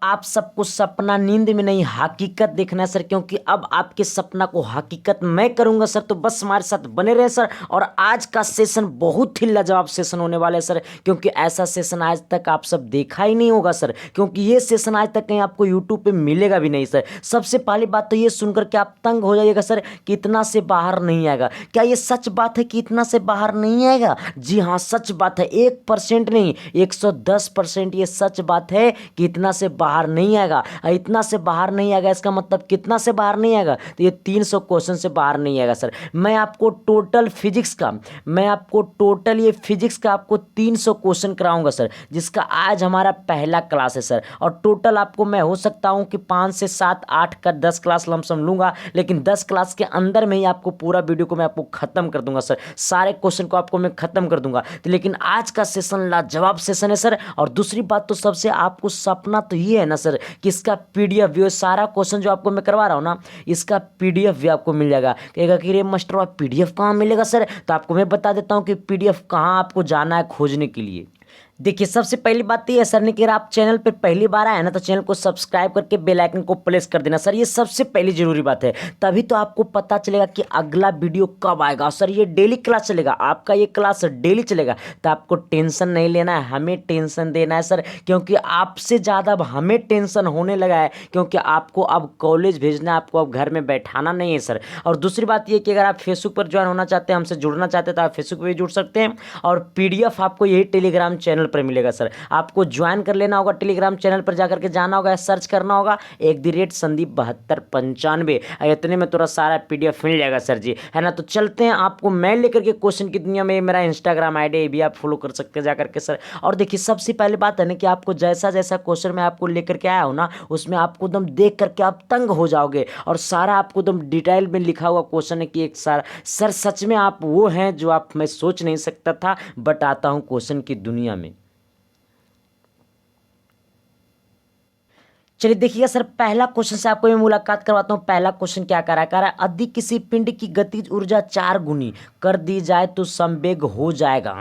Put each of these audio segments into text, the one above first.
आप सबको सपना नींद में नहीं हकीकत देखना है सर, क्योंकि अब आपके सपना को हकीकत मैं करूंगा सर। तो बस हमारे साथ बने रहे सर। और आज का सेशन बहुत ही लाजवाब सेशन होने वाला है सर, क्योंकि ऐसा सेशन आज तक आप सब देखा ही नहीं होगा सर, क्योंकि ये सेशन आज तक कहीं आपको यूट्यूब पे मिलेगा भी नहीं सर। सबसे पहली बात तो ये सुनकर के आप तंग हो जाइएगा सर कि इतना से बाहर नहीं आएगा। क्या ये सच बात है कि इतना से बाहर नहीं आएगा? जी हाँ, सच बात है। 1% नहीं, 110% ये सच बात है कि इतना से बाहर नहीं आएगा। इतना से बाहर नहीं आएगा इसका मतलब कितना से बाहर नहीं आएगा? तो ये 300 क्वेश्चन से बाहर नहीं आएगा सर। मैं आपको टोटल ये फिजिक्स का आपको 300 क्वेश्चन कराऊंगा सर, जिसका आज हमारा पहला क्लास है सर। और टोटल आपको मैं हो सकता हूं कि 5 से 7 8 का 10 क्लास लमसम लूंगा, लेकिन 10 क्लास के अंदर में ही आपको पूरा वीडियो को मैं आपको खत्म कर दूंगा सर। सारे क्वेश्चन को आपको मैं खत्म कर दूंगा। तो लेकिन आज का सेशन लाजवाब सेशन है सर। और दूसरी बात तो सबसे आपको सपना तो ये है ना सर कि इसका पीडीएफ भी, सारा क्वेश्चन जो आपको मैं करवा रहा हूँ ना, इसका पीडीएफ भी आपको मिल जाएगा। कहेगा कि रे मास्टर पीडीएफ कहाँ मिलेगा सर? तो आपको मैं बता देता हूँ कि पीडीएफ कहाँ आपको जाना है खोजने के लिए। देखिए, सबसे पहली बात तो ये है सर ने कि आप चैनल पर पहली बार आए ना तो चैनल को सब्सक्राइब करके बेल आइकन को प्रेस कर देना सर। ये सबसे पहली जरूरी बात है, तभी तो आपको पता चलेगा कि अगला वीडियो कब आएगा। सर ये डेली क्लास चलेगा, आपका ये क्लास डेली चलेगा। तो आपको टेंशन नहीं लेना है, हमें टेंशन देना है सर, क्योंकि आपसे ज़्यादा अब हमें टेंशन होने लगा है, क्योंकि आपको अब कॉलेज भेजना है, आपको अब घर में बैठाना नहीं है सर। और दूसरी बात ये कि अगर आप फेसबुक पर ज्वाइन होना चाहते हैं, हमसे जुड़ना चाहते हैं, तो आप फेसबुक पर भी जुड़ सकते हैं। और पीडीएफ आपको यही टेलीग्राम चैनल पर मिलेगा सर। आपको ज्वाइन कर लेना होगा, टेलीग्राम चैनल पर जाकर के जाना होगा, सर्च करना होगा @संदीप7295, इतने में थोड़ा सारा पीडीएफ मिल जाएगा सर जी, है ना। तो चलते हैं, आपको मैं लेकर के क्वेश्चन की दुनिया में। मेरा इंस्टाग्राम आईडी भी आप फॉलो कर सकते हैं जाकर के सर। और देखिए, सबसे पहली बात है ना कि आपको जैसा जैसा क्वेश्चन मैं आपको लेकर के आया हूँ ना, उसमें आपको एकदम देख करके आप तंग हो जाओगे। और सारा आपको एकदम डिटेल में लिखा हुआ क्वेश्चन है कि एक सारा सर सच में आप वो हैं जो आप मैं सोच नहीं सकता था, बट आता हूँ क्वेश्चन की दुनिया में। चलिए देखिएगा सर, पहला क्वेश्चन से आपको मैं मुलाकात करवाता हूँ। पहला क्वेश्चन क्या कह रहा है यदि किसी पिंड की गतिज ऊर्जा 4 गुनी कर दी जाए तो संवेग हो जाएगा।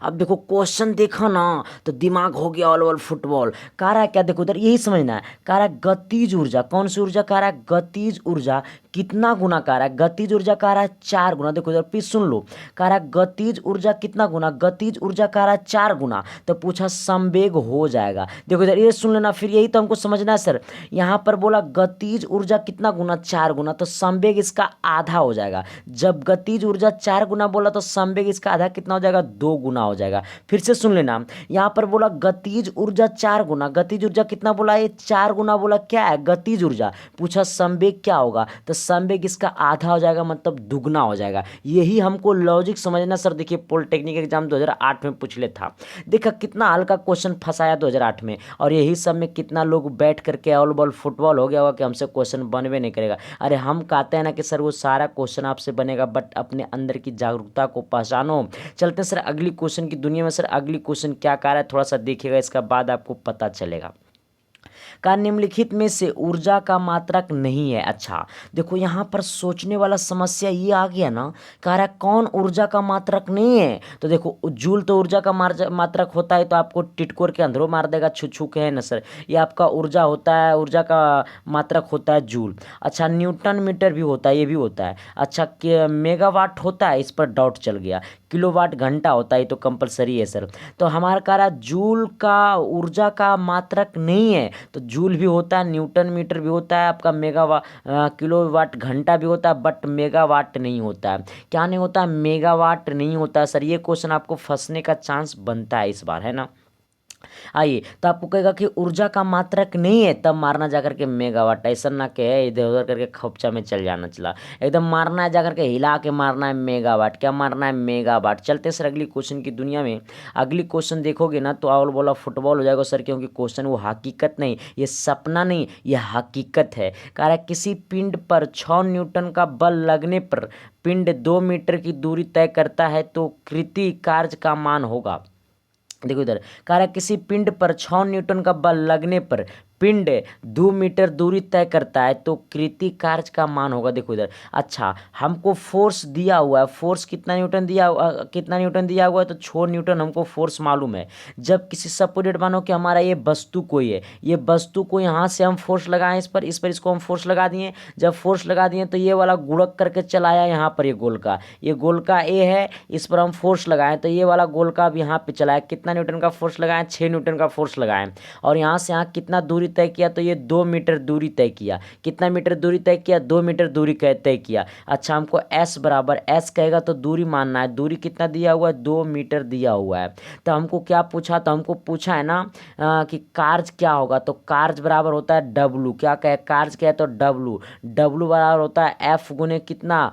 अब देखो क्वेश्चन देखा ना तो दिमाग हो गया ऑल ओवर फुटबॉल। कह रहा है क्या? देखो उधर यही समझना है। कह रहा है गतिज ऊर्जा, कौन सी ऊर्जा कह रहा है? गतिज ऊर्जा कितना गुना कह रहा है? गतिज ऊर्जा कह रहा है 4 गुना। देखो इधर प्लीज सुन लो, कह रहा है गतिज ऊर्जा कितना गुना? गतिज ऊर्जा कह रहा है 4 गुना। तो पूछा संवेग हो जाएगा। देखो इधर ये सुन लेना, फिर यही तो हमको समझना है सर। यहाँ पर बोला गतिज ऊर्जा कितना गुना? 4 गुना। तो संवेग इसका आधा हो जाएगा। जब गतिज ऊर्जा 4 गुना बोला तो संवेग इसका आधा कितना हो जाएगा? 2 गुना हो जाएगा। फिर से सुन लेना, यहाँ पर बोला गतिज ऊर्जा 4 गुना। गतिज ऊर्जा कितना बोला? ये 4 गुना बोला। क्या है? गतिज ऊर्जा। पूछा संवेग क्या होगा? तो संवेग इसका आधा हो जाएगा, मतलब दुगना हो जाएगा। यही हमको लॉजिक समझना सर। देखिए पॉलिटेक्निक एग्जाम 2008 में पूछ ले था, देखा कितना हल्का क्वेश्चन फंसाया 2008 में। और यही सब में कितना लोग बैठ करके ऑल बॉल फुटबॉल हो गया होगा कि हमसे क्वेश्चन बनवे नहीं करेगा। अरे हम कहते हैं ना कि सर वो सारा क्वेश्चन आपसे बनेगा, बट अपने अंदर की जागरूकता को पहचानो। चलते हैं सर अगली क्वेश्चन की दुनिया में। सर अगली क्वेश्चन क्या कह रहा है थोड़ा सा देखिएगा, इसका बाद आपको पता चलेगा। का निम्नलिखित में से ऊर्जा का मात्रक नहीं है। अच्छा देखो, यहाँ पर सोचने वाला समस्या ये आ गया ना, कह रहा है कौन ऊर्जा का मात्रक नहीं है? तो देखो जूल तो ऊर्जा का मात्रक होता है, तो आपको टिटकोर के अंदरों मार देगा छू छू के, है ना सर। ये आपका ऊर्जा होता है, ऊर्जा का मात्रक होता है जूल। अच्छा न्यूटन मीटर भी होता है, ये भी होता है। अच्छा मेगावाट होता है, इस पर डाउट चल गया। किलोवाट घंटा होता है, तो कंपलसरी है सर। तो हमारा कह रहा जूल का ऊर्जा का मात्रक नहीं है, तो जूल भी होता है, न्यूटन मीटर भी होता है, आपका किलोवाट घंटा भी होता है, बट मेगावाट नहीं होता है। क्या नहीं होता? मेगावाट नहीं होता है सर। ये क्वेश्चन आपको फंसने का चांस बनता है इस बार, है ना। आइए, तो आपको कहेगा कि ऊर्जा का मात्रक नहीं है, तब मारना जाकर के मेगावाट। ऐसा ना कहे इधर उधर करके खपचा में चल जाना, चला एकदम मारना है, जाकर के हिला के मारना है मेगावाट। क्या मारना है? मेगावाट। चलते सर अगली क्वेश्चन की दुनिया में। अगली क्वेश्चन देखोगे ना तो आवल बोला फुटबॉल हो जाएगा सर, क्योंकि क्वेश्चन वो हकीकत नहीं, ये सपना नहीं, ये हकीकत है। कह रहा है किसी पिंड पर 6 न्यूटन का बल लगने पर पिंड 2 मीटर की दूरी तय करता है, तो कृति कार्य का मान होगा। देखो इधर कह रहा है किसी पिंड पर 6 न्यूटन का बल लगने पर पिंड 2 मीटर दूरी तय करता है तो कृति कार्य का मान होगा। देखो इधर, अच्छा हमको फोर्स दिया हुआ है, फोर्स कितना न्यूटन दिया हुआ है तो 6 न्यूटन हमको फोर्स मालूम है। जब किसी सपोर्टेड मानो कि हमारा ये वस्तु कोई है, ये वस्तु को यहाँ से हम फोर्स लगाएं, इस पर इसको हम फोर्स लगा दिए। जब फोर्स लगा दिए तो ये वाला गुणक करके चलाया यहाँ पर, ये गोलका ए है, इस पर हम फोर्स लगाएं तो ये वाला गोलका अब यहाँ पे चलाया। कितना न्यूटन का फोर्स लगाएं, 6 न्यूटन का फोर्स लगाएं। और यहाँ से यहाँ कितना दूरी तय किया तो ये 2 मीटर दूरी तय किया। कितना मीटर दूरी तय किया, 2 मीटर दूरी तय किया। अच्छा हमको s बराबर, s कहेगा तो दूरी मानना है, दूरी कितना दिया हुआ है, 2 मीटर दिया हुआ है। तो हमको क्या पूछा, तो हमको पूछा है ना कि कार्य क्या होगा, तो कार्य बराबर होता है W। क्या कहे, कार्य क्या है तो W बराबर होता है F गुने कितना,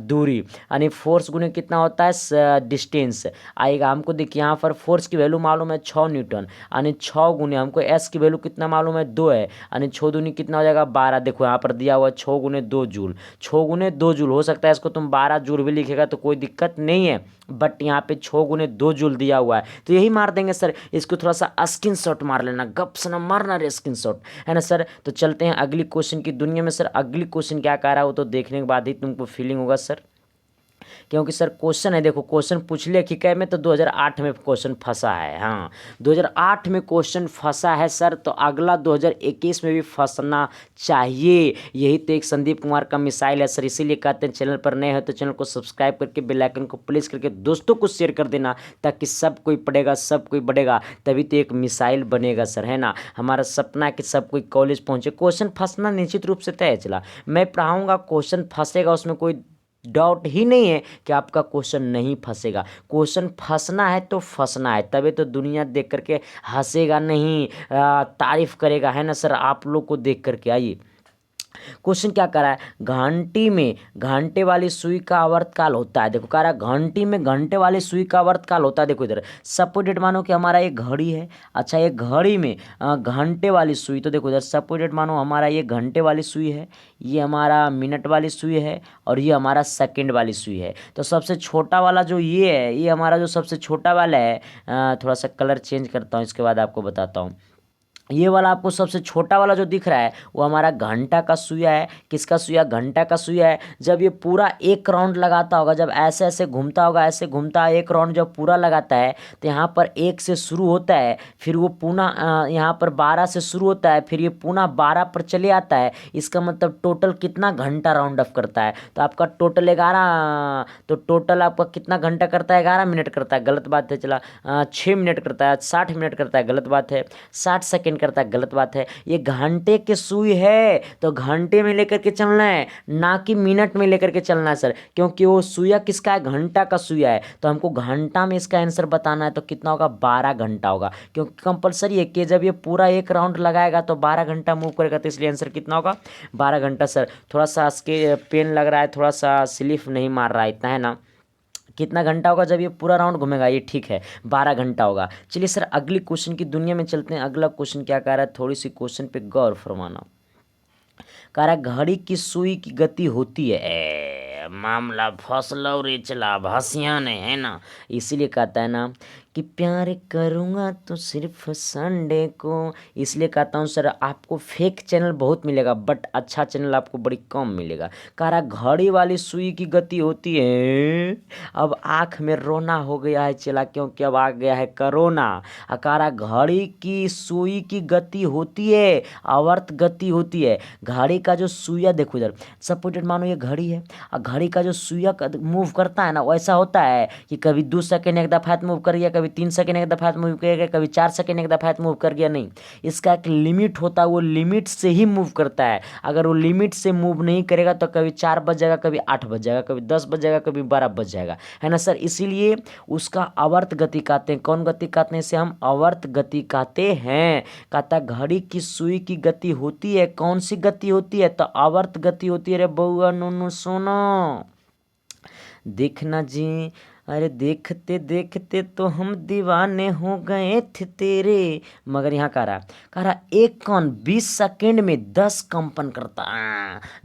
दूरी, यानी फोर्स गुने कितना होता है डिस्टेंस आएगा। हमको देखिए यहाँ पर फोर्स की वैल्यू मालूम है 6 न्यूटन, यानी 6 गुने हमको एस की वैल्यू कितना मालूम है 2 है, यानी 6 दूनी कितना हो जाएगा 12। देखो यहाँ पर दिया हुआ है 6 गुने 2 जूल, 6 गुने 2 जूल। हो सकता है इसको तुम 12 जूल भी लिखेगा तो कोई दिक्कत नहीं है, बट यहाँ पे 6 गुने 2 जूल दिया हुआ है तो यही मार देंगे सर। इसको थोड़ा सा स्क्रीन शॉट मार लेना, गप से ना मारना रे स्क्रीन शॉट, है ना सर। तो चलते हैं अगली क्वेश्चन की दुनिया में। सर अगली क्वेश्चन क्या कह रहा है वो तो देखने के बाद ही तुमको फीलिंग होगा सर, क्योंकि सर क्वेश्चन है, देखो क्वेश्चन पूछ लिया कि कै में तो 2008 में क्वेश्चन फंसा है। हाँ 2008 में क्वेश्चन फंसा है सर, तो अगला 2021 में भी फंसना चाहिए। यही तो एक संदीप कुमार का मिसाइल है सर। इसीलिए कहते हैं चैनल पर नए हो तो चैनल को सब्सक्राइब करके बेल आइकन को प्रेस करके दोस्तों को शेयर कर देना, ताकि सब कोई पढ़ेगा, सब कोई बढ़ेगा, तभी तो एक मिसाइल बनेगा सर, है ना। हमारा सपना है कि सब कोई कॉलेज पहुंचे। क्वेश्चन फंसना निश्चित रूप से तय है। चला मैं पढ़ाऊँगा, क्वेश्चन फंसेगा, उसमें कोई डाउट ही नहीं है कि आपका क्वेश्चन नहीं फंसेगा। क्वेश्चन फंसना है तो फंसना है, तभी तो दुनिया देख करके हंसेगा नहीं, तारीफ करेगा, है ना सर। आप लोग को देख करके आइए क्वेश्चन क्या करा है, घंटी में घंटे वाली सुई का आवर्तकाल होता है। देखो कह रहा है घंटी में घंटे वाली सुई का आवर्तकाल होता है। देखो इधर सपोर्टेड मानो कि हमारा ये घड़ी है। अच्छा ये घड़ी में घंटे वाली सुई, तो देखो इधर सपोर्टेड मानो हमारा ये घंटे वाली सुई है, ये हमारा मिनट वाली सुई है, और ये हमारा सेकंड वाली सुई है। तो सबसे छोटा वाला जो ये है, ये हमारा जो सबसे छोटा वाला है, थोड़ा सा कलर चेंज करता हूँ, इसके बाद आपको बताता हूँ। ये वाला आपको सबसे छोटा वाला जो दिख रहा है वो हमारा घंटा का सुइया है। किसका सुइया, घंटा का सुइया है। जब ये पूरा एक राउंड लगाता होगा, जब ऐसे ऐसे घूमता होगा, ऐसे घूमता है, एक राउंड जब पूरा लगाता है तो यहाँ पर 1 से शुरू होता है, फिर वो पुनः यहाँ पर 12 से शुरू होता है, फिर ये पुनः 12 पर चले आता है। इसका मतलब टोटल कितना घंटा राउंड अप करता है, तो आपका टोटल 11, तो टोटल आपका कितना घंटा करता है, 11 मिनट करता है, गलत बात है। चला 6 मिनट करता है, 60 मिनट करता है, गलत बात है। 60 सेकेंड करता है, गलत बात है। ये घंटे के सुई है तो घंटे में लेकर के चलना है, ना कि मिनट में लेकर के चलना है सर, क्योंकि वो सुइया किसका है, घंटा का सुइया है। तो हमको घंटा में इसका आंसर बताना है, तो कितना होगा, 12 घंटा होगा, क्योंकि कंपलसरी है कि जब ये पूरा एक राउंड लगाएगा तो 12 घंटा मूव करेगा, तो इसलिए आंसर कितना होगा, 12 घंटा सर। थोड़ा सा इसके पेन लग रहा है, थोड़ा सा स्लिप नहीं मार रहा है इतना, है ना। कितना घंटा होगा जब ये पूरा राउंड घूमेगा, ये ठीक है 12 घंटा होगा। चलिए सर अगली क्वेश्चन की दुनिया में चलते हैं। अगला क्वेश्चन क्या कह रहा है, थोड़ी सी क्वेश्चन पे गौर फरमाना। कह रहा है घड़ी की सुई की गति होती है, मामला फसलो रे चला भसिया ने, है ना। इसीलिए कहता है ना कि प्यार करूँगा तो सिर्फ संडे को। इसलिए कहता हूँ सर आपको फेक चैनल बहुत मिलेगा, बट अच्छा चैनल आपको बड़ी कम मिलेगा। कह रहा घड़ी वाली सुई की गति होती है, अब आँख में रोना हो गया है चला, क्योंकि अब आ गया है कोरोना। कह रहा घड़ी की सुई की गति होती है, आवर्त गति होती है। घड़ी का जो सुइया, देखो इधर सपोर्टेड मानो ये घड़ी है, और घड़ी का जो सुइया मूव करता है ना, वैसा होता है कि कभी 2 सेकेंड एक दफ़ा मूव कर गया, कभी 3 सेकेंड एक दफ़ा मूव कर गया, कभी 4 सेकेंड एक दफ़ा मूव कर गया। नहीं, इसका एक लिमिट होता है, वो लिमिट से ही मूव करता है। अगर वो लिमिट से मूव नहीं करेगा तो कभी 4 बज जाएगा, कभी 8 बज जाएगा, कभी 10 बज जाएगा, कभी 12 बज जाएगा, है ना सर। इसीलिए उसका आवर्त गति कहते हैं। कौन गति कहते हैं, इसे हम आवर्त गति कहते हैं। कहता घड़ी की सुई की गति होती है, कौन सी गति होती है, तो आवर्त गति होती है रे बउआ नूनू सोना। देखना जी अरे देखते देखते तो हम दीवाने हो गए थे तेरे। मगर यहाँ कह रहा एक कण 20 सेकेंड में 10 कंपन करता।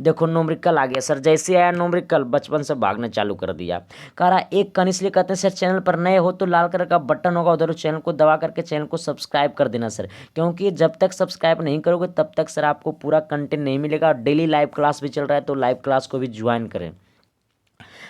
देखो न्यूमेरिकल आ गया सर, जैसे आया न्यूमेरिकल बचपन से भागना चालू कर दिया। कह रहा एक कण, इसलिए कहते हैं सर चैनल पर नए हो तो लाल कलर का बटन होगा उधर, चैनल को दबा करके चैनल को सब्सक्राइब कर देना सर, क्योंकि जब तक सब्सक्राइब नहीं करोगे तब तक सर आपको पूरा कंटेंट नहीं मिलेगा। और डेली लाइव क्लास भी चल रहा है तो लाइव क्लास को भी ज्वाइन करें।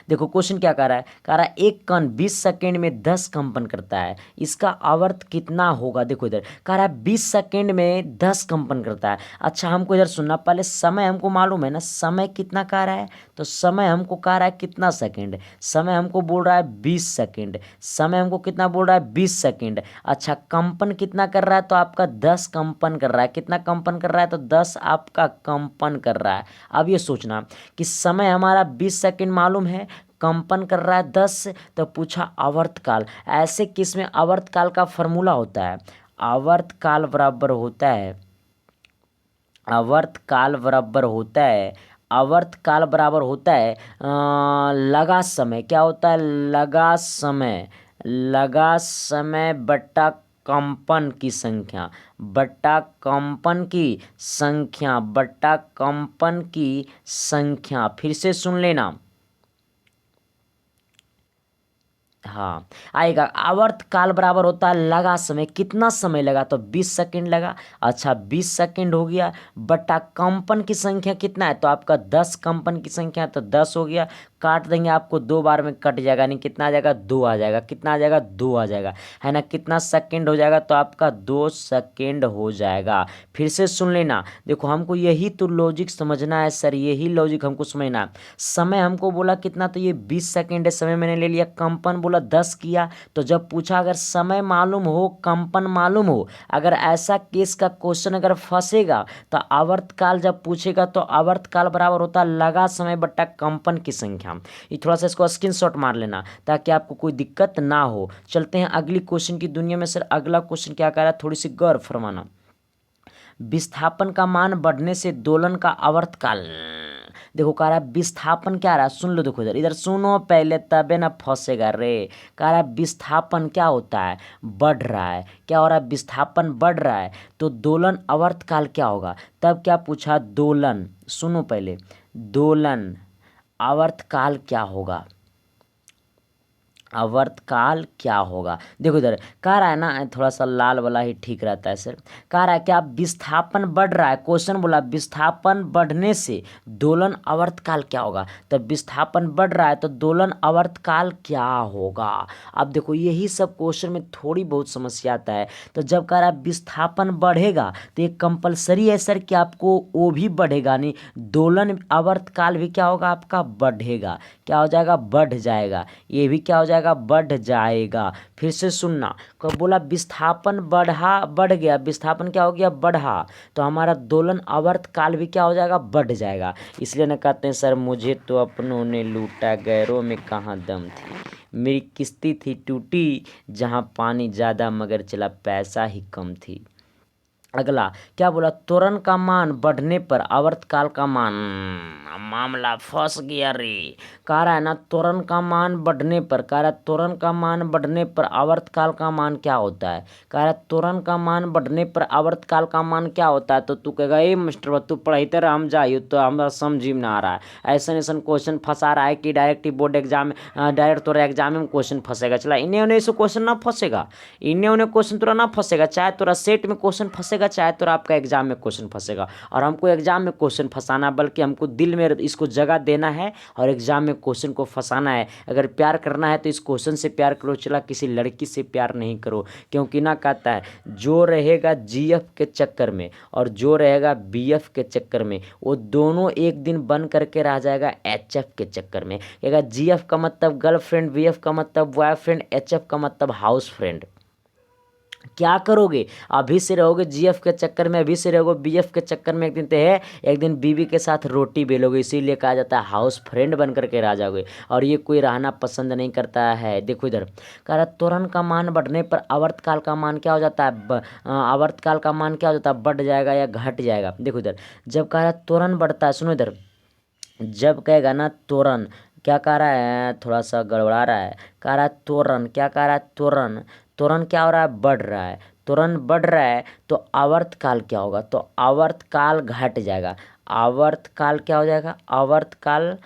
देखो क्वेश्चन क्या कह रहा है एक कण 20 सेकेंड में 10 कंपन करता है, इसका आवर्त कितना होगा। देखो इधर कह रहा है 20 सेकेंड में 10 कंपन करता है। अच्छा हमको इधर सुनना, पहले समय हमको मालूम है ना, समय कितना कह रहा है, तो समय हमको कह रहा है कितना सेकेंड, समय हमको बोल रहा है 20 सेकेंड, समय हमको कितना बोल रहा है 20 सेकेंड। अच्छा कंपन कितना कर रहा है, तो आपका 10 कंपन कर रहा है। कितना कंपन कर रहा है, तो 10 आपका कंपन कर रहा है। अब ये सोचना कि समय हमारा 20 सेकेंड मालूम है, कंपन कर रहा है 10, तो पूछा आवर्तकाल। ऐसे केस में आवर्तकाल का फॉर्मूला होता है, आवर्तकाल बराबर होता है, आवर्तकाल बराबर होता है, आवर्तकाल बराबर होता है लगा समय। क्या होता है, लगा समय, लगा समय बट्टा कंपन की संख्या, बट्टा कंपन की संख्या, बट्टा कंपन की संख्या। फिर से सुन लेना, हाँ आएगा। आवर्तकाल बराबर होता है लगा समय, कितना समय लगा, तो 20 सेकेंड लगा। अच्छा 20 सेकेंड हो गया, बटा कंपन की संख्या कितना है, तो आपका 10 कंपन की संख्या, तो 10 हो गया। काट देंगे आपको 2 बार में कट जाएगा, यानी कितना आ जाएगा 2 आ जाएगा, कितना आ जाएगा 2 आ जाएगा, है ना। कितना सेकेंड हो जाएगा, तो आपका 2 सेकेंड हो जाएगा। फिर से सुन लेना, देखो हमको यही तो लॉजिक समझना है सर, यही लॉजिक हमको समझना है। समय हमको बोला कितना, तो ये 20 सेकेंड है, समय मैंने ले लिया। कंपन बोला 10 किया, तो जब पूछा अगर समय मालूम हो कंपन मालूम हो, अगर ऐसा केस का क्वेश्चन अगर फंसेगा तो आवर्तकाल जब पूछेगा तो आवर्तकाल बराबर होता है लगा समय बट्टा कंपन की संख्या। ये थोड़ा सा इसको स्क्रीनशॉट मार लेना ताकि आपको कोई दिक्कत ना हो। चलते हैं अगली क्वेश्चन की दुनिया में। सर अगला क्वेश्चन क्या कह रहा है, थोड़ी सी गौर फरमाना। विस्थापन का मान बढ़ने से दोलन का आवर्तकाल। देखो कह रहा है विस्थापन क्या रहा है, सुन लो, देखो इधर इधर सुनो पहले तबे ना फंसेगा रे। कह रहा है विस्थापन क्या होता है, बढ़ रहा है। क्या हो रहा है, विस्थापन बढ़ रहा है, तो दोलन आवर्तकाल क्या होगा। तब क्या पूछा, दोलन, सुनो पहले, दोलन आवर्तकाल क्या होगा, आवर्तकाल क्या होगा। देखो इधर कह रहा है ना, थोड़ा सा लाल वाला ही ठीक रहता है सर। कह रहा है क्या विस्थापन बढ़ रहा है, क्वेश्चन बोला विस्थापन बढ़ने से दोलन आवर्तकाल क्या होगा। तो विस्थापन बढ़ रहा है तो दोलन आवर्तकाल क्या होगा। अब देखो यही सब क्वेश्चन में थोड़ी बहुत समस्या आता है। तो जब कह रहा है विस्थापन बढ़ेगा तो ये कंपलसरी है सर कि आपको वो भी बढ़ेगा, नहीं दोलन आवर्तकाल भी क्या होगा आपका बढ़ेगा। क्या हो जाएगा, बढ़ जाएगा। ये भी क्या हो जाएगा, बढ़ जाएगा। फिर से सुनना, कब बोला विस्थापन बढ़ गया, विस्थापन क्या हो गया, बढ़ा, तो हमारा दोलन आवर्तकाल भी क्या हो जाएगा, बढ़ जाएगा। इसलिए ना कहते हैं सर मुझे तो अपनों ने लूटा गैरों में कहाँ दम थी, मेरी किस्ती थी टूटी जहाँ पानी ज़्यादा मगर चला पैसा ही कम थी। अगला क्या बोला, त्वरण का मान बढ़ने पर आवर्तकाल का मान। मामला फंस गया रे। कह रहा है ना त्वरण का मान बढ़ने पर, कह रहा है त्वरण का मान बढ़ने पर आवर्तकाल का मान क्या होता है। कह रहा है त्वरण का मान बढ़ने पर आवर्तकाल का मान क्या होता है। तो तू कहेगा ए मास्टर तू पढ़ाते रह, हम जाइयो तो हमारा समझी में ना आ रहा है। ऐसा ऐसा क्वेश्चन फंसा रहा है कि डायरेक्ट बोर्ड एग्जाम, डायरेक्ट तोरा एग्जाम में क्वेश्चन फंसेगा। चला इन्हें उन्हें से क्वेश्चन ना फंसेगा, इन्हें उन्हें क्वेश्चन तोरा ना फंसेगा, चाहे तोरा सेट में क्वेश्चन फंसेगा चाहे तो आपका एग्जाम में क्वेश्चन फंसेगा। और हमको एग्जाम में क्वेश्चन फंसाना, बल्कि हमको दिल में इसको जगह देना है और एग्जाम में क्वेश्चन को फंसाना है। अगर प्यार करना है तो इस क्वेश्चन से प्यार करो, चला किसी लड़की से प्यार नहीं करो। क्योंकि ना कहता है जो रहेगा जीएफ के चक्कर में और जो रहेगा बीएफ के चक्कर में, वो दोनों एक दिन बन करके रह जाएगा एचएफ के चक्कर में। कहेगा जीएफ का मतलब गर्लफ्रेंड, बीएफ का मतलब बॉयफ्रेंड, एचएफ का मतलब हाउस फ्रेंड। क्या करोगे, अभी से रहोगे जीएफ के चक्कर में, अभी से रहोगे बीएफ के चक्कर में, एक दिन तो है एक दिन बीवी के साथ रोटी बेलोगे। इसीलिए कहा जाता है हाउस फ्रेंड बन करके रह जाओगे, और ये कोई रहना पसंद नहीं करता है। देखो इधर कह रहा त्वरण का मान बढ़ने पर आवर्तकाल का मान क्या हो जाता है, आवर्तकाल का मान क्या हो जाता है, बढ़ जाएगा या घट जाएगा। देखो इधर जब कह रहा त्वरण बढ़ता है, सुनो इधर, जब कहेगा ना त्वरण, क्या कह रहा है, थोड़ा सा गड़बड़ा रहा है। कह रहा है त्वरण, क्या कह रहा है, त्वरण। त्वरण क्या हो रहा है, बढ़ रहा है। त्वरण बढ़ रहा है तो आवर्तकाल क्या होगा, तो आवर्तकाल घट जाएगा। आवर्तकाल क्या हो जाएगा, आवर्तकाल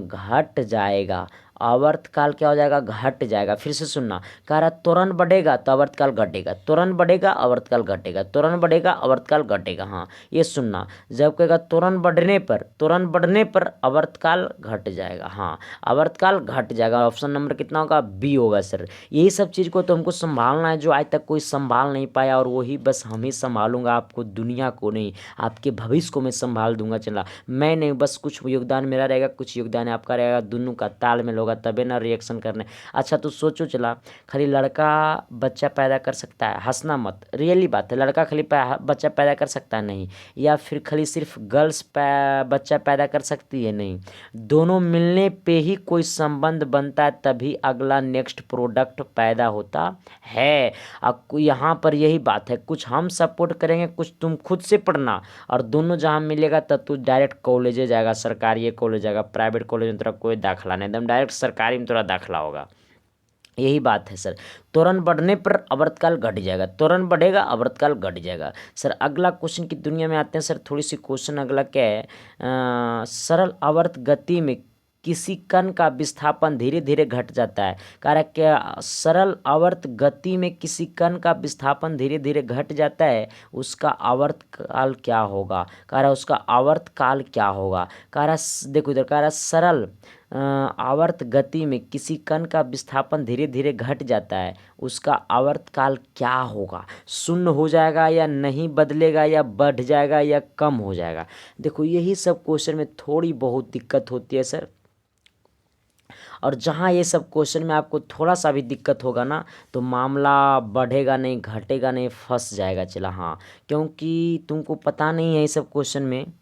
घट जाएगा। आवर्तकाल क्या हो जाएगा, घट जाएगा। फिर से सुनना, कह रहा त्वरण बढ़ेगा तो आवर्तकाल घटेगा, त्वरण बढ़ेगा आवर्तकाल घटेगा, त्वरण बढ़ेगा आवर्तकाल घटेगा। हाँ, ये सुनना, जब कहेगा त्वरण बढ़ने पर आवर्तकाल घट जाएगा। हाँ, आवर्तकाल घट जाएगा। ऑप्शन नंबर कितना होगा, बी होगा सर। यही सब चीज़ को तो हमको संभालना है, जो आज तक कोई संभाल नहीं पाया, और वही बस हम ही संभालूंगा, आपको दुनिया को नहीं, आपके भविष्य को मैं संभाल दूंगा। चला मैं नहीं, बस कुछ योगदान मेरा रहेगा, कुछ योगदान आपका रहेगा, दोनों का तालमेल होगा तबे ना रिएक्शन करने। अच्छा तो सोचो, चला खाली लड़का बच्चा पैदा कर सकता है, हंसना मत, रियली बात है, लड़का खाली बच्चा पैदा कर सकता है नहीं, या फिर खाली सिर्फ गर्ल्स बच्चा पैदा कर सकती है नहीं, दोनों मिलने पे ही कोई संबंध बनता है, तभी अगला नेक्स्ट प्रोडक्ट पैदा होता है। अब यहाँ पर यही बात है, कुछ हम सपोर्ट करेंगे, कुछ तुम खुद से पढ़ना, और दोनों जहाँ मिलेगा तब तू डायरेक्ट कॉलेजे जाएगा, सरकारी कॉलेज जाएगा, प्राइवेट कॉलेज में तेरा कोई दाखला नहीं, एकदम डायरेक्ट सरकारी में तेरा दाखला होगा। यही बात है सर, त्वरण बढ़ने पर आवर्तकाल घट जाएगा, त्वरण बढ़ेगा आवर्तकाल घट जाएगा। सर अगला क्वेश्चन की दुनिया में आते हैं सर, थोड़ी सी क्वेश्चन अगला क्या है, सरल आवर्त गति में किसी कण का विस्थापन धीरे धीरे घट जाता है। कारण क्या, सरल आवर्त गति में किसी कण का विस्थापन धीरे धीरे घट जाता है, उसका आवर्तकाल क्या होगा। कारण उसका आवर्तकाल क्या होगा। कारण देखो इधर, कारण सरल आवर्त गति में किसी कण का विस्थापन धीरे धीरे घट जाता है, उसका आवर्तकाल क्या होगा। शून्य हो जाएगा, या नहीं बदलेगा, या बढ़ जाएगा, या कम हो जाएगा। देखो यही सब क्वेश्चन में थोड़ी बहुत दिक्कत होती है सर, और जहाँ ये सब क्वेश्चन में आपको थोड़ा सा भी दिक्कत होगा ना, तो मामला बढ़ेगा नहीं घटेगा नहीं, फंस जाएगा। चला हाँ, क्योंकि तुमको पता नहीं है ये सब क्वेश्चन में,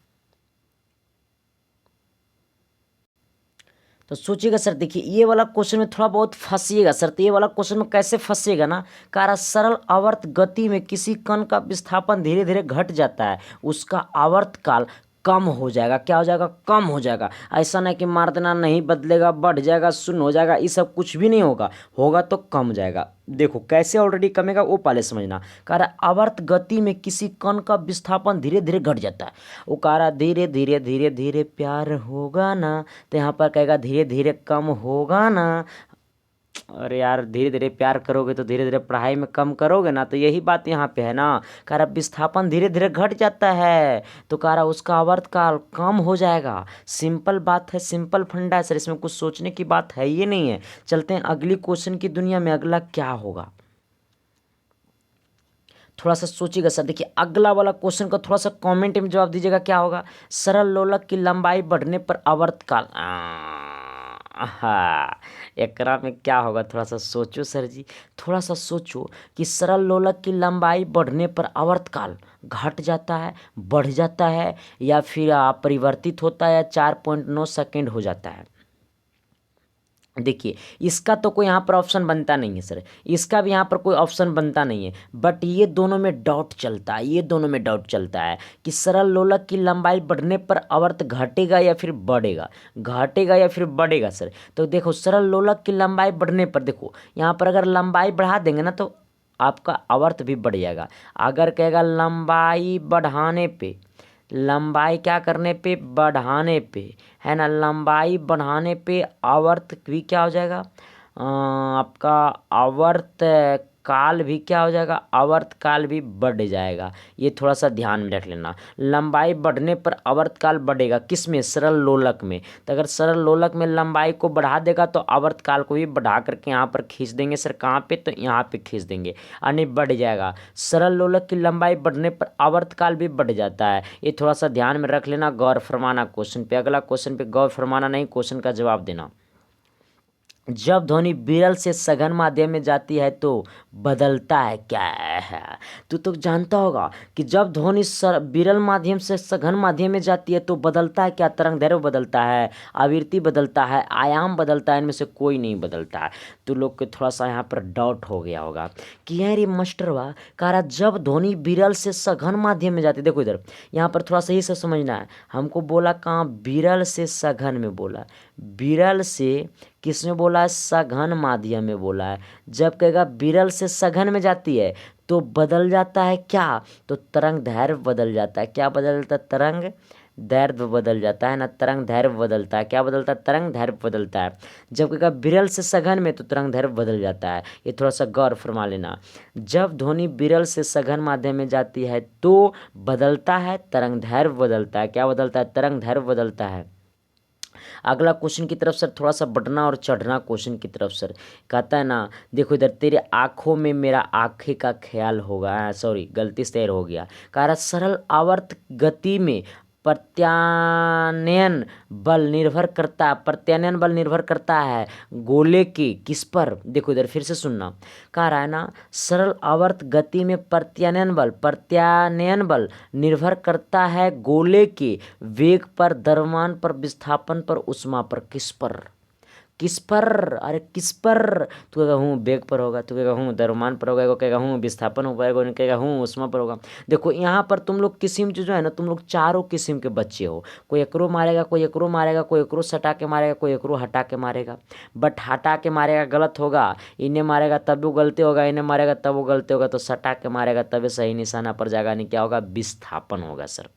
तो सोचिएगा सर। देखिए ये वाला क्वेश्चन में थोड़ा बहुत फंसिएगा सर, तो ये वाला क्वेश्चन में कैसे फंसिएगा ना, कारण सरल आवर्त गति में किसी कण का विस्थापन धीरे धीरे घट जाता है, उसका आवर्तकाल कम हो जाएगा। क्या हो जाएगा, कम हो जाएगा। ऐसा नहीं कि मार देना, नहीं बदलेगा, बढ़ जाएगा, शून्य हो जाएगा, ये सब कुछ भी नहीं होगा, होगा तो कम जाएगा। देखो कैसे ऑलरेडी कमेगा वो पहले समझना। कारण आवर्त गति में किसी कण का विस्थापन धीरे धीरे घट जाता है, वो कह रहा धीरे धीरे धीरे धीरे प्यार होगा ना, तो यहाँ पर कहेगा धीरे धीरे कम होगा ना। अरे यार, धीरे धीरे प्यार करोगे तो धीरे धीरे पढ़ाई में कम करोगे ना, तो यही बात यहाँ पे है ना। कह रहा विस्थापन धीरे धीरे घट जाता है, तो कह रहा उसका आवर्तकाल कम हो जाएगा। सिंपल बात है, सिंपल फंडा है सर, इसमें कुछ सोचने की बात है ये नहीं है। चलते हैं अगली क्वेश्चन की दुनिया में, अगला क्या होगा थोड़ा सा सोचिएगा सर। देखिए अगला वाला क्वेश्चन का थोड़ा सा कमेंट में जवाब दीजिएगा, क्या होगा। सरल लोलक की लंबाई बढ़ने पर आवर्तकाल, हाँ एकरा में क्या होगा, थोड़ा सा सोचो सर जी, थोड़ा सा सोचो कि सरल लोलक की लंबाई बढ़ने पर आवर्तकाल घट जाता है, बढ़ जाता है, या फिर परिवर्तित होता है, या 4.9 सेकेंड हो जाता है। देखिए इसका तो कोई यहाँ पर ऑप्शन बनता नहीं है सर, इसका भी यहाँ पर कोई ऑप्शन बनता नहीं है, बट ये दोनों में डाउट चलता है, ये दोनों में डाउट चलता है कि सरल लोलक की लंबाई बढ़ने पर आवर्त घटेगा या फिर बढ़ेगा, घटेगा या फिर बढ़ेगा सर। तो देखो सरल लोलक की लंबाई बढ़ने पर, देखो यहाँ पर अगर लंबाई बढ़ा देंगे ना तो आपका आवर्त भी बढ़ जाएगा। अगर कहेगा लंबाई बढ़ाने पे, लंबाई क्या करने पे, बढ़ाने पे, है ना, लंबाई बढ़ाने पे आवर्त भी क्या हो जाएगा, आपका आवर्त काल भी क्या हो जाएगा, आवर्त काल भी बढ़ जाएगा। ये थोड़ा सा ध्यान में रख लेना, लंबाई बढ़ने पर आवर्त काल बढ़ेगा, किस में, सरल लोलक में। तो अगर सरल लोलक में लंबाई को बढ़ा देगा तो आवर्त काल को भी बढ़ा करके यहाँ पर खींच देंगे सर, कहाँ पे, तो यहाँ पे खींच देंगे, यानी बढ़ जाएगा। सरल लोलक की लंबाई बढ़ने पर आवर्त काल भी बढ़ जाता है, ये थोड़ा सा ध्यान में रख लेना, गौर फरमाना क्वेश्चन पे। अगला क्वेश्चन पे गौर फरमाना नहीं, क्वेश्चन का जवाब देना। जब ध्वनि विरल से सघन माध्यम में जाती है तो बदलता है क्या है। तो जानता होगा कि जब ध्वनि विरल माध्यम से सघन माध्यम में जाती है तो बदलता है क्या, तरंग दैर्घ्य बदलता है, आवृत्ति बदलता है, आयाम बदलता है, इनमें से कोई नहीं बदलता है। तो लोग को थोड़ा सा यहाँ पर डाउट हो गया होगा कि यार ये मास्टरवा कह जब ध्वनि विरल से सघन माध्यम में जाती है। देखो इधर यहाँ पर थोड़ा सही से समझना है, हमको बोला कहाँ, विरल से सघन में बोला, विरल से किसमें बोला है, सघन माध्यम में बोला है। जब कहेगा विरल से सघन में जाती है तो बदल जाता है क्या, तो तरंग दैर्घ्य बदल जाता है। क्या बदल जाता है, तरंग दैर्घ्य बदल जाता है ना, तरंग दैर्घ्य बदलता है। क्या बदलता है, तरंग दैर्घ्य बदलता है। जब कहेगा विरल से सघन में तो तरंग दैर्घ्य बदल जाता है। ये थोड़ा सा गौर फरमा लेना। जब ध्वनि विरल से सघन माध्यम में जाती है तो बदलता है, तरंग दैर्घ्य बदलता है। क्या बदलता है, तरंग दैर्घ्य बदलता है। अगला क्वेश्चन की तरफ सर, थोड़ा सा बढ़ना और चढ़ना क्वेश्चन की तरफ सर। कहता है ना, देखो इधर, तेरे आंखों में मेरा आंखें का ख्याल होगा, सॉरी गलती से हो गया। कह रहा सरल आवर्त गति में प्रत्यानयन बल निर्भर करता है, प्रत्यानयन बल निर्भर करता है गोले के किस पर। देखो इधर फिर से सुनना। कह रहा है ना, सरल आवर्त गति में प्रत्यानयन बल निर्भर करता है गोले के वेग पर, द्रव्यमान पर, विस्थापन पर, ऊष्मा पर। किस पर, किस पर, अरे किस पर। तू कहेगा हूँ वेग पर होगा, तू कहेगा हूँ द्रव्यमान पर होगा, कहेगा हूँ विस्थापन हो पाएगा, कहेगा हूँ ऊष्मा पर होगा। देखो यहाँ पर तुम लोग किस्म जो है ना, तुम लोग चारों किस्म के बच्चे हो। कोई एकरो मारेगा, कोई एकरो मारेगा, कोई एकरो सटा के मारेगा, कोई एकरो हटा के मारेगा। बट हटा के मारेगा गलत होगा, इन्हें मारेगा तब वो गलती होगा, इन्हें मारेगा तब वो गलती होगा। तो सटा के मारेगा तभी सही निशाना पर जाएगा, नहीं क्या होगा, विस्थापन होगा सर।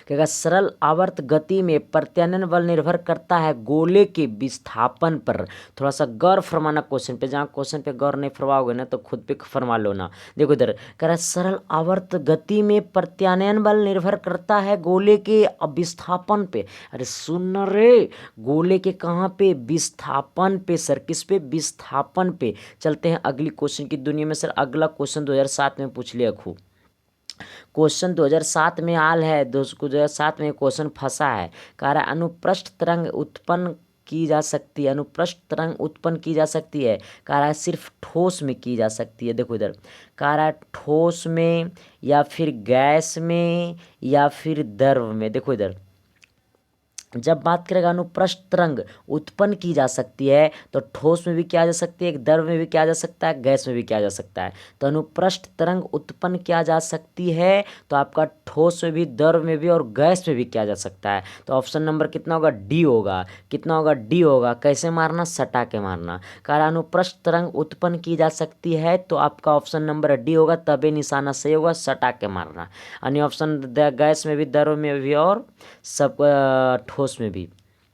कहेगा सरल आवर्त गति में प्रत्यानयन बल निर्भर करता है गोले के विस्थापन पर। थोड़ा सा गौर फरमाना क्वेश्चन पे, जहाँ क्वेश्चन पे गौर नहीं फरमाओगे ना तो खुद पे फरमा लो ना। देखो इधर कह रहा है सरल आवर्त गति में प्रत्यानयन बल निर्भर करता है गोले के विस्थापन पे। अरे सुन रे, गोले के कहाँ पे, विस्थापन पे सर। किस पे, विस्थापन पे। चलते हैं अगली क्वेश्चन की दुनिया में सर। अगला क्वेश्चन 2007 में पूछ लिया खूब। क्वेश्चन 2007 में आल है, 2007 में क्वेश्चन फंसा है। कह रहा है अनुप्रस्थ तरंग उत्पन्न की जा सकती है, अनुप्रस्थ तरंग उत्पन्न की जा सकती है। कह रहा है सिर्फ ठोस में की जा सकती है। देखो इधर कह रहा है ठोस में या फिर गैस में या फिर द्रव में। देखो इधर जब बात करेगा अनुप्रस्थ तरंग उत्पन्न की जा सकती है तो ठोस में भी किया जा सकती है, द्रव में भी किया जा सकता है, गैस में भी किया जा सकता है। तो अनुप्रस्थ तरंग उत्पन्न किया जा सकती है तो आपका ठोस में भी, द्रव में भी और गैस में भी किया जा सकता है। तो ऑप्शन नंबर कितना होगा, डी होगा। कितना होगा, डी होगा। कैसे मारना, सटा के मारना। कारण अनुप्रस्थ तरंग उत्पन्न की जा सकती है तो आपका ऑप्शन नंबर डी होगा, तभी निशाना सही होगा, सटा के मारना। अन्य ऑप्शन गैस में भी, द्रव में भी और सब ठोस में भी।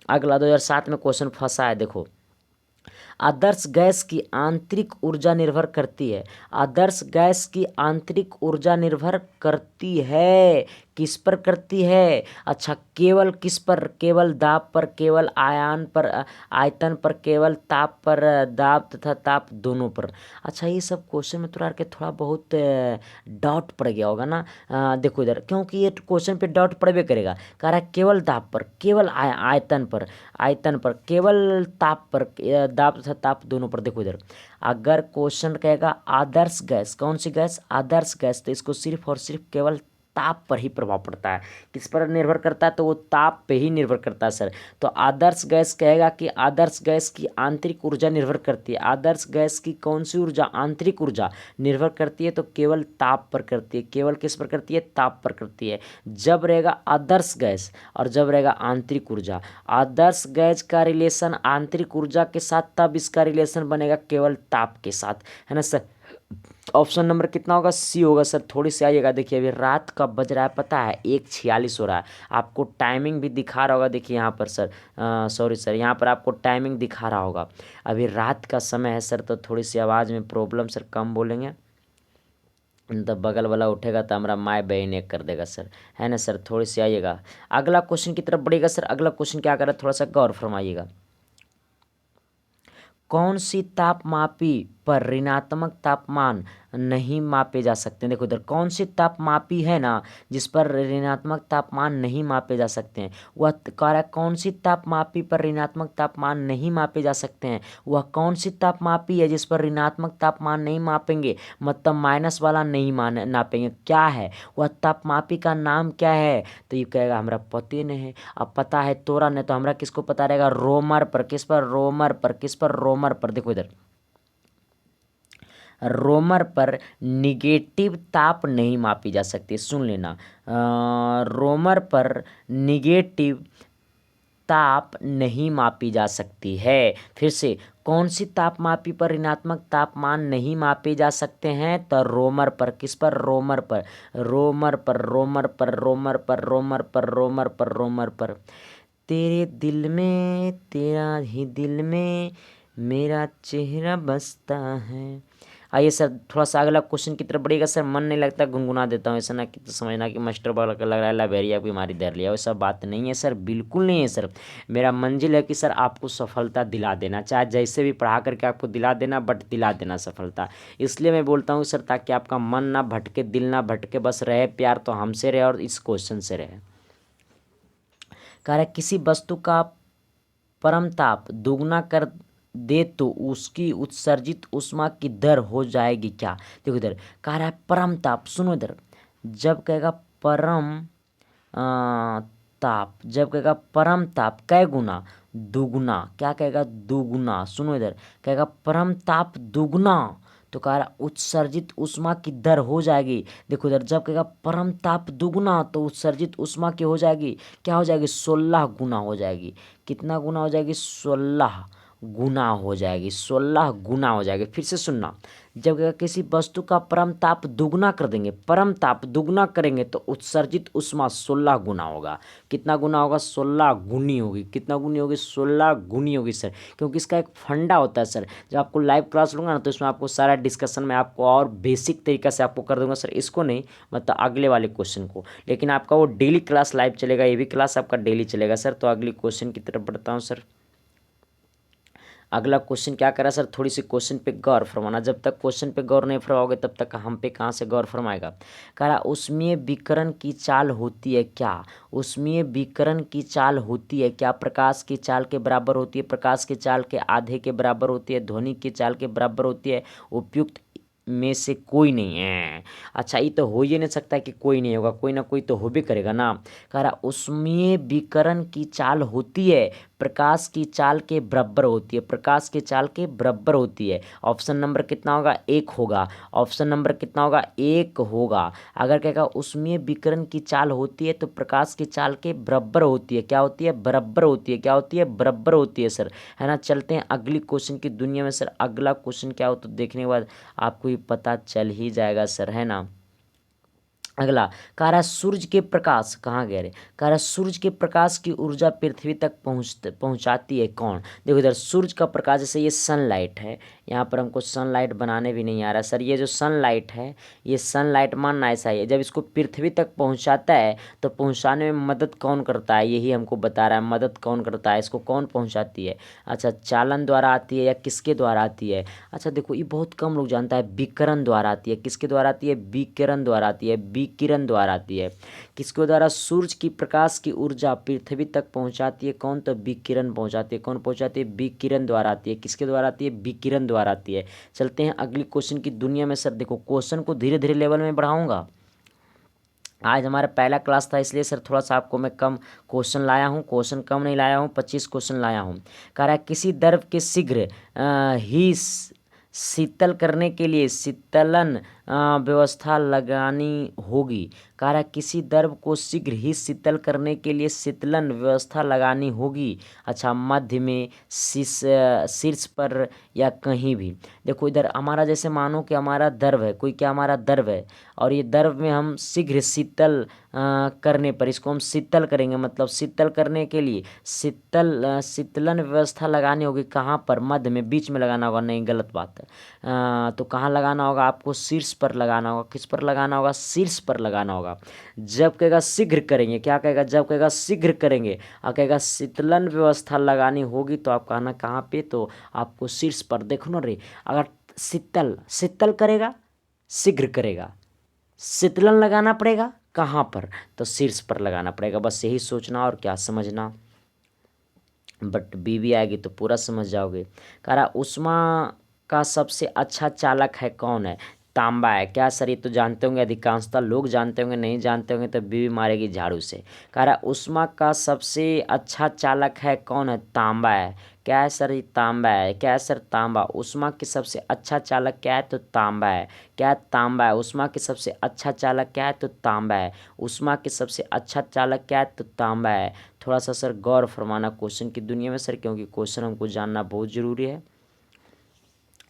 अगला 2007 में क्वेश्चन फंसा है, देखो आदर्श गैस की आंतरिक ऊर्जा निर्भर करती है। आदर्श गैस की आंतरिक ऊर्जा निर्भर करती है, किस पर करती है, अच्छा केवल किस पर, केवल दाब पर, केवल आयन पर, आयतन पर, केवल ताप पर, दाब तथा ताप दोनों पर। अच्छा ये सब क्वेश्चन में थोड़ा बहुत डाउट पड़ गया होगा ना। देखो इधर, क्योंकि ये क्वेश्चन पे डाउट पड़बे करेगा। कह रहा है केवल दाब पर, केवल आयतन पर, आयतन पर, केवल ताप पर, दाब तथा ताप दोनों पर। देखो इधर अगर क्वेश्चन कहेगा आदर्श गैस, कौन सी गैस, आदर्श गैस, तो इसको सिर्फ और सिर्फ केवल ताप पर ही प्रभाव पड़ता है। किस पर निर्भर करता है, तो वो ताप पे ही निर्भर करता है सर। तो आदर्श गैस कहेगा कि आदर्श गैस की आंतरिक ऊर्जा निर्भर करती है। आदर्श गैस की कौन सी ऊर्जा, आंतरिक ऊर्जा निर्भर करती है, तो केवल ताप पर करती है। केवल किस पर करती है, ताप पर करती है। जब रहेगा आदर्श गैस और जब रहेगा आंतरिक ऊर्जा, आदर्श गैस का रिलेशन आंतरिक ऊर्जा के साथ, तब इसका रिलेशन बनेगा केवल ताप के साथ, है ना सर। ऑप्शन नंबर कितना होगा, सी होगा सर। थोड़ी सी आइएगा, देखिए अभी रात कब बज रहा है पता है, 1:46 हो रहा है। आपको टाइमिंग भी दिखा रहा होगा, देखिए यहाँ पर सर, सॉरी सर, यहाँ पर आपको टाइमिंग दिखा रहा होगा। अभी रात का समय है सर, तो थोड़ी सी आवाज़ में प्रॉब्लम सर, कम बोलेंगे तो बगल वाला उठेगा तो हमारा माय बहन एक कर देगा सर, है ना सर। थोड़ी सी आइएगा, अगला क्वेश्चन की तरफ बढ़ेगा सर। अगला क्वेश्चन क्या कर रहा है, थोड़ा सा गौर फरमाइएगा। कौन सी तापमापी पर ऋणात्मक तापमान नहीं मापे जा सकते हैं। देखो इधर कौन सी तापमापी है ना जिस पर ऋणात्मक तापमान नहीं मापे जा सकते हैं। वह कह रहा है कौन सी तापमापी पर ऋणात्मक तापमान नहीं मापे जा सकते हैं। वह कौन सी तापमापी है जिस पर ऋणात्मक तापमान नहीं मापेंगे, मतलब माइनस वाला नहीं नापेंगे। क्या है वह तापमापी का नाम क्या है, तो ये कहेगा हमारा पते नहीं है। अब पता है तोरा नहीं तो हमारा किसको पता रहेगा, रोमर पर। किस पर, रोमर पर। किस पर, रोमर पर। देखो इधर रोमर पर निगेटिव ताप नहीं मापी जा सकती, सुन लेना। रोमर पर निगेटिव ताप नहीं मापी जा सकती है। फिर से, कौन सी तापमापी पर ऋणात्मक तापमान नहीं मापे जा सकते हैं? तो रोमर पर। किस पर? रोमर पर। रोमर पर, रोमर पर, रोमर पर, रोमर पर, रोमर पर, रोमर पर। तेरे दिल में, तेरा ही दिल में मेरा चेहरा बसता है। आइए सर, थोड़ा सा अगला क्वेश्चन की तरफ बढ़िएगा सर। मन नहीं लगता गुनगुना देता हूँ, ऐसा ना कि तो समझना कि मास्टर बाल का लग रहा है लाइब्रेरिया की बीमारी धर लिया, वैसा बात नहीं है सर, बिल्कुल नहीं है सर। मेरा मंजिल है कि सर आपको सफलता दिला देना, चाहे जैसे भी पढ़ा करके आपको दिला देना, बट दिला देना सफलता। इसलिए मैं बोलता हूँ सर, ताकि आपका मन ना भटके, दिल ना भटके, बस रहे प्यार तो हमसे रहे और इस क्वेश्चन से रहे। कह रहा है किसी वस्तु का परम ताप दुगना कर दे तो उसकी उत्सर्जित ऊष्मा की दर हो जाएगी क्या? देखो इधर कह रहा है परम ताप, सुनो इधर, जब कहेगा परम ताप, जब कहेगा परम ताप कै गुना? दुगुना। क्या कहेगा? दुगुना। सुनो इधर, कहेगा परम ताप दुगुना, तो कह रहा उत्सर्जित ऊष्मा की दर हो जाएगी। देखो इधर, जब कहेगा परम ताप दुगुना तो उत्सर्जित ऊष्मा की हो जाएगी, क्या हो जाएगी? 16 गुना हो जाएगी। कितना गुना हो जाएगी? 16 गुना हो जाएगी, 16 गुना हो जाएगी। फिर से सुनना, जब कहेगा किसी वस्तु का परम ताप दुगना कर देंगे, परम ताप दुगना करेंगे तो उत्सर्जित ऊष्मा 16 गुना होगा। कितना गुना होगा? 16 गुनी होगी। कितना गुनी होगी? 16 गुनी होगी सर, क्योंकि इसका एक फंडा होता है सर। जब आपको लाइव क्लास लूँगा ना, तो इसमें आपको सारा डिस्कशन में आपको और बेसिक तरीका से आपको कर दूंगा सर। इसको नहीं, मतलब अगले वाले क्वेश्चन को, लेकिन आपका वो डेली क्लास लाइव चलेगा, ये भी क्लास आपका डेली चलेगा सर। तो अगली क्वेश्चन की तरफ बढ़ता हूँ सर। अगला क्वेश्चन क्या करा सर? थोड़ी सी क्वेश्चन पे गौर फरमाना, जब तक क्वेश्चन पे गौर नहीं फरमाओगे तब तक हम पे कहाँ से गौर फरमाएगा। कह रहा उसमें विकिरण की चाल होती है क्या? उसमें विकिरण की चाल होती है क्या? प्रकाश की चाल के बराबर होती है, प्रकाश की चाल के आधे के बराबर होती है, ध्वनि की चाल के बराबर होती है, उपयुक्त में से कोई नहीं है। अच्छा, ये तो हो ही नहीं सकता कि कोई नहीं होगा, कोई ना कोई तो हो भी करेगा ना। कह रहा उसमें विकिरण की चाल होती है, प्रकाश की चाल के बराबर होती है, प्रकाश की चाल के बराबर होती है। ऑप्शन नंबर कितना होगा? 1 होगा। ऑप्शन नंबर कितना होगा? 1 होगा। अगर कहेगा उसमें विकिरण की चाल होती है तो प्रकाश की चाल के बराबर होती है, क्या होती है? बराबर होती है। क्या होती है? बराबर होती है सर, है ना। चलते हैं अगली क्वेश्चन की दुनिया में सर। अगला क्वेश्चन क्या हो तो देखने के बाद आपको ही पता चल ही जाएगा सर, है ना। अगला कह रहा सूर्य के प्रकाश, कहाँ गए रे? कह रहा सूर्य के प्रकाश की ऊर्जा पृथ्वी तक पहुँचाती है कौन? देखो इधर सूर्य का प्रकाश, जैसे ये सनलाइट है, यहाँ पर हमको सनलाइट बनाने भी नहीं आ रहा सर। ये जो सनलाइट है, ये सनलाइट मानना ऐसा ही है, जब इसको पृथ्वी तक पहुँचाता है तो पहुँचाने में मदद कौन करता है? यही हमको बता रहा है, मदद कौन करता है, इसको कौन पहुँचाती है? अच्छा, चालन द्वारा आती है या किसके द्वारा आती है? अच्छा देखो, ये बहुत कम लोग जानता है, विकिरण द्वारा आती है। किसके द्वारा आती है? विकिरण द्वारा आती है, विकिरण द्वारा आती है। किसके द्वारा? सूर्य की प्रकाश की ऊर्जा पृथ्वी तक पहुंचाती है कौन? तो विकिरण पहुंचाती है। कौन पहुंचाती है? विकिरण द्वारा आती है। किसके द्वारा आती है? विकिरण द्वारा आती है। चलते हैं अगली क्वेश्चन की दुनिया में सर। देखो क्वेश्चन को धीरे धीरे लेवल में बढ़ाऊंगा। आज हमारा पहला क्लास था, इसलिए सर थोड़ा सा आपको मैं कम क्वेश्चन लाया हूँ। क्वेश्चन कम नहीं लाया हूँ, 25 क्वेश्चन लाया हूँ। कह रहा है किसी द्रव के शीघ्र ही शीतल करने के लिए शीतलन व्यवस्था लगानी होगी। कह रहा है किसी द्रव को शीघ्र ही शीतल करने के लिए शीतलन व्यवस्था लगानी होगी। अच्छा, मध्य में, शीर्ष पर या कहीं भी। देखो इधर हमारा, जैसे मानो कि हमारा द्रव है, कोई क्या हमारा द्रव है, और ये द्रव में हम शीघ्र शीतल करने पर, इसको हम शीतल करेंगे, मतलब शीतल करने के लिए शीतलन व्यवस्था लगानी होगी। कहाँ पर? मध्य में, बीच में लगाना होगा, नहीं गलत बात है। तो कहाँ लगाना होगा? आपको शीर्ष पर लगाना होगा। किस पर लगाना होगा? शीर्ष पर लगाना होगा। जब कहेगा शीघ्र करेंगे, क्या कहेगा? जब कहेगा शीघ्र करेंगे और कहेगा शीतलन व्यवस्था लगानी होगी, तो आप कहना कहाँ पे? तो आपको शीर्ष पर। देखो ना रे, अगर शीतल करेगा, शीघ्र करेगा, शीतलन लगाना पड़ेगा कहाँ पर? तो शीर्ष पर लगाना पड़ेगा। बस यही सोचना और क्या समझना, बट बीवी आएगी तो पूरा समझ जाओगे। कह रहा ऊष्मा का सबसे अच्छा चालक है कौन है? तांबा है। क्या सर, ये तो जानते होंगे, अधिकांशतः लोग जानते होंगे, नहीं जानते होंगे तो बीवी मारेगी झाड़ू से। कह रहा ऊष्मा का सबसे अच्छा चालक है कौन है? तांबा है। क्या है सर? ये तांबा है। क्या है सर? तांबा। ऊष्मा की सबसे अच्छा चालक क्या है? तो तांबा है। क्या है? तांबा है। ऊष्मा की सबसे अच्छा चालक क्या है? तो तांबा है। ऊष्मा की सबसे अच्छा चालक क्या है? तो तांबा है। थोड़ा सा सर गौर फरमाना क्वेश्चन की दुनिया में सर, क्योंकि क्वेश्चन हमको जानना बहुत जरूरी है।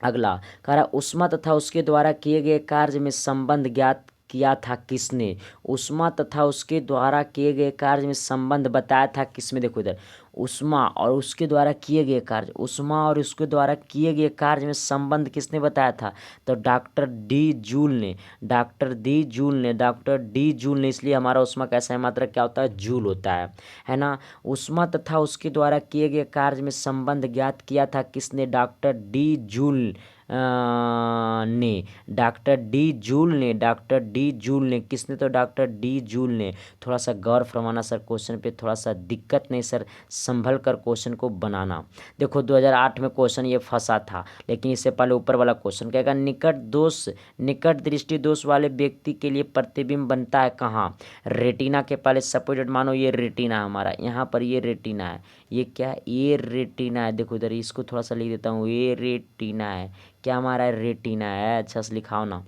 अगला कह रहा उष्मा तथा उसके द्वारा किए गए कार्य में संबंध ज्ञात किया था किसने? उष्मा तथा उसके द्वारा किए गए कार्य में संबंध बताया था किसमें? देखो इधर, उष्मा और उसके द्वारा किए गए कार्य, उष्मा और उसके द्वारा किए गए कार्य में संबंध किसने बताया था? तो डॉक्टर डी जूल ने। डॉक्टर डी जूल ने। इसलिए हमारा उष्मा का सही मात्रक क्या होता है? जूल होता है ना। उष्मा तथा उसके द्वारा किए गए कार्य में संबंध ज्ञात किया था किसने? डॉक्टर डी जूल ने। डॉक्टर डी जूल ने। किसने? तो डॉक्टर डी जूल ने। थोड़ा सा गौर फरमाना सर क्वेश्चन पे, थोड़ा सा दिक्कत नहीं सर, संभल कर क्वेश्चन को बनाना। देखो 2008 में क्वेश्चन ये फंसा था, लेकिन इससे पहले ऊपर वाला क्वेश्चन कहेगा निकट दृष्टि दोष वाले व्यक्ति के लिए प्रतिबिंब बनता है कहाँ? रेटिना के पहले। सपोजेड मानो ये रेटिना है हमारा, यहाँ पर ये रेटिना है, ये क्या है? ये रेटिना है। देखो इधर इसको थोड़ा सा लिख देता हूँ, ये रेटिना है। क्या हमारा रेटिना है? अच्छा से लिखाओ ना।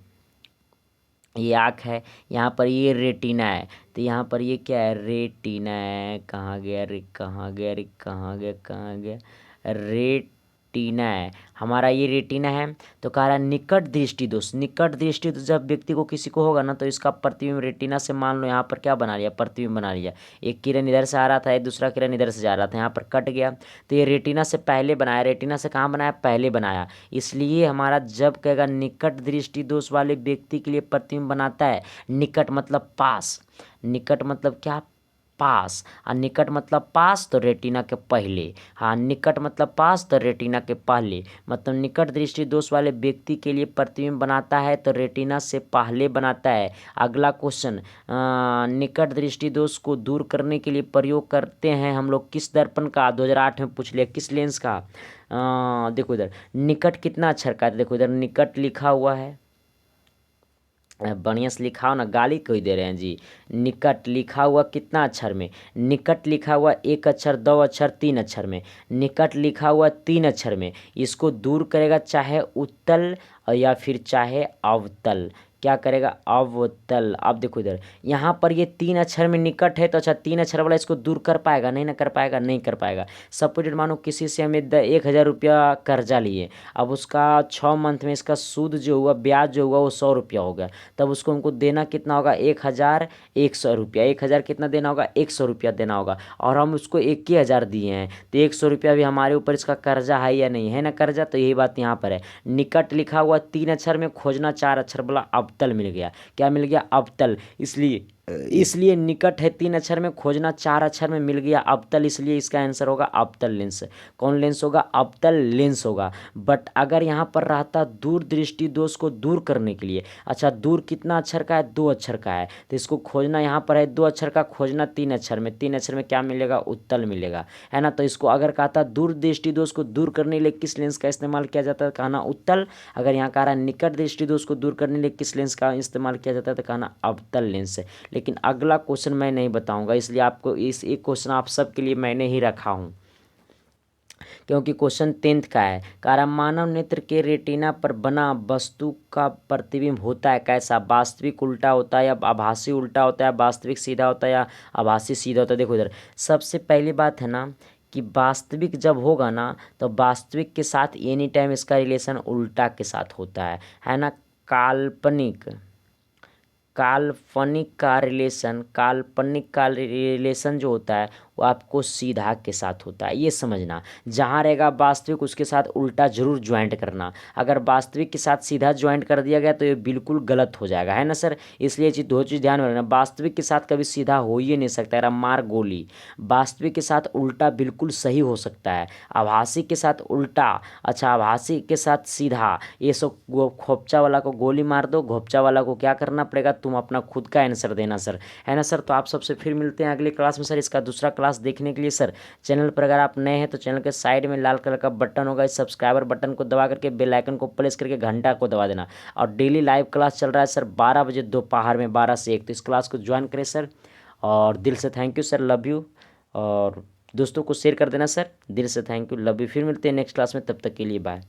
ये आँख है, यहाँ पर ये रेटिना है, तो यहाँ पर ये क्या है? रेटिना है। कहाँ गया रे, कहाँ गया रे, कहाँ गया, कहाँ गया? रेटिना है हमारा, ये रेटिना है। तो कह रहा है निकट दृष्टि दोष। निकट दृष्टि दोष जब व्यक्ति को किसी को होगा ना, तो इसका प्रतिबिंब रेटिना से मान लो यहाँ पर क्या बना लिया? प्रतिबिंब बना लिया। एक किरण इधर से आ रहा था, एक दूसरा किरण इधर से जा रहा था, यहाँ पर कट गया, तो ये रेटिना से पहले बनाया। रेटिना से कहाँ बनाया? पहले बनाया। इसलिए हमारा जब कहेगा निकट दृष्टि दोष वाले व्यक्ति के लिए प्रतिबिंब बनाता है, निकट मतलब पास, निकट मतलब क्या? पास। और निकट मतलब पास तो रेटिना के पहले। हाँ, निकट मतलब पास तो रेटिना के पहले, मतलब निकट दृष्टि दोष वाले व्यक्ति के लिए प्रतिबिंब बनाता है तो रेटिना से पहले बनाता है। अगला क्वेश्चन, निकट दृष्टि दोष को दूर करने के लिए प्रयोग करते हैं हम लोग किस दर्पण का? 2008 में पूछ लिया, किस लेंस का? देखो इधर निकट कितना अक्षर का है? देखो इधर निकट लिखा हुआ है, बढ़िया से लिखाओ ना, गाली क्यों दे रहे हैं जी? निकट लिखा हुआ कितना अक्षर में? निकट लिखा हुआ एक अक्षर, दो अक्षर, तीन अक्षर में। निकट लिखा हुआ तीन अक्षर में। इसको दूर करेगा चाहे उत्तल या फिर चाहे अवतल। क्या करेगा? अवतल। अब देखो इधर, यहाँ पर ये तीन अक्षर में निकट है, तो अच्छा तीन अक्षर वाला इसको दूर कर पाएगा? नहीं ना कर पाएगा, नहीं कर पाएगा। सपोज मानो किसी से हमें 1,000 रुपया कर्जा लिए, अब उसका 6 मंथ में इसका सूद जो हुआ, ब्याज जो हुआ वो 100 रुपया हो गया, तब उसको हमको देना कितना होगा? 1,100 रुपया। 1,000 कितना देना होगा? 100 रुपया देना होगा, और हम उसको 21,000 दिए हैं, तो 100 रुपया भी हमारे ऊपर इसका कर्जा है या नहीं है ना कर्जा? तो यही बात यहाँ पर है। निकट लिखा हुआ तीन अक्षर में, खोजना चार अक्षर वाला अवतल मिल गया। क्या मिल गया? अवतल। इसलिए निकट है तीन अक्षर में, खोजना चार अक्षर में, मिल गया अवतल, इसलिए इसका आंसर होगा अवतल लेंस। कौन लेंस होगा? अवतल लेंस होगा। बट अगर यहाँ पर रहता दूर दृष्टि दोष को दूर करने के लिए, अच्छा दूर कितना अक्षर का है? 2 अक्षर का है, तो इसको खोजना यहाँ पर है 2 अक्षर का, खोजना 3 अक्षर में, 3 अक्षर में क्या मिलेगा? उत्तल मिलेगा, है ना। तो इसको अगर कहता दूर दृष्टि दोष को दूर करने के लिए किस लेंस का इस्तेमाल किया जाता है? कहना उत्तल। अगर यहाँ कह रहा है निकट दृष्टि दोष को दूर करने के लिए किस लेंस का इस्तेमाल किया जाता है, तो कहना अवतल लेंस। लेकिन अगला क्वेश्चन मैं नहीं बताऊंगा, इसलिए आपको इस एक क्वेश्चन आप सबके लिए मैंने ही रखा हूँ, क्योंकि क्वेश्चन 10th का है। कारण मानव नेत्र के रेटिना पर बना वस्तु का प्रतिबिंब होता है कैसा? वास्तविक उल्टा होता है या आभासी उल्टा होता है, वास्तविक सीधा होता है या आभासी सीधा होता है? देखो इधर, सबसे पहली बात है ना कि वास्तविक जब होगा ना, तो वास्तविक के साथ एनी टाइम इसका रिलेशन उल्टा के साथ होता है ना। काल्पनिक का रिलेशन जो होता है वो आपको सीधा के साथ होता है, ये समझना। जहाँ रहेगा वास्तविक उसके साथ उल्टा जरूर ज्वाइंट करना। अगर वास्तविक के साथ सीधा ज्वाइंट कर दिया गया तो ये बिल्कुल गलत हो जाएगा, है ना सर। इसलिए दो चीज़ ध्यान में रखना, वास्तविक के साथ कभी सीधा हो ही नहीं सकता। अगर मार गोली, वास्तविक के साथ उल्टा बिल्कुल सही हो सकता है, आभासी के साथ उल्टा, अच्छा आभासी के साथ सीधा, ये सब खोपचा वाला को गोली मार दो, घोपचा वाला को क्या करना पड़ेगा? तुम अपना खुद का आंसर देना सर, है ना सर। तो आप सबसे फिर मिलते हैं अगले क्लास में सर। इसका दूसरा क्लास देखने के लिए सर चैनल पर अगर आप नए हैं तो चैनल के साइड में लाल कलर का बटन होगा, इस सब्सक्राइबर बटन को दबा करके बेल आइकन को प्रेस करके घंटा को दबा देना। और डेली लाइव क्लास चल रहा है सर 12 बजे दोपहर में, 12 से 1, तो इस क्लास को ज्वाइन करें सर। और दिल से thank you sir, love you. और दोस्तों को शेयर कर देना सर, दिल से थैंक यू, लव यू। फिर मिलते हैं नेक्स्ट क्लास में, तब तक के लिए बाय।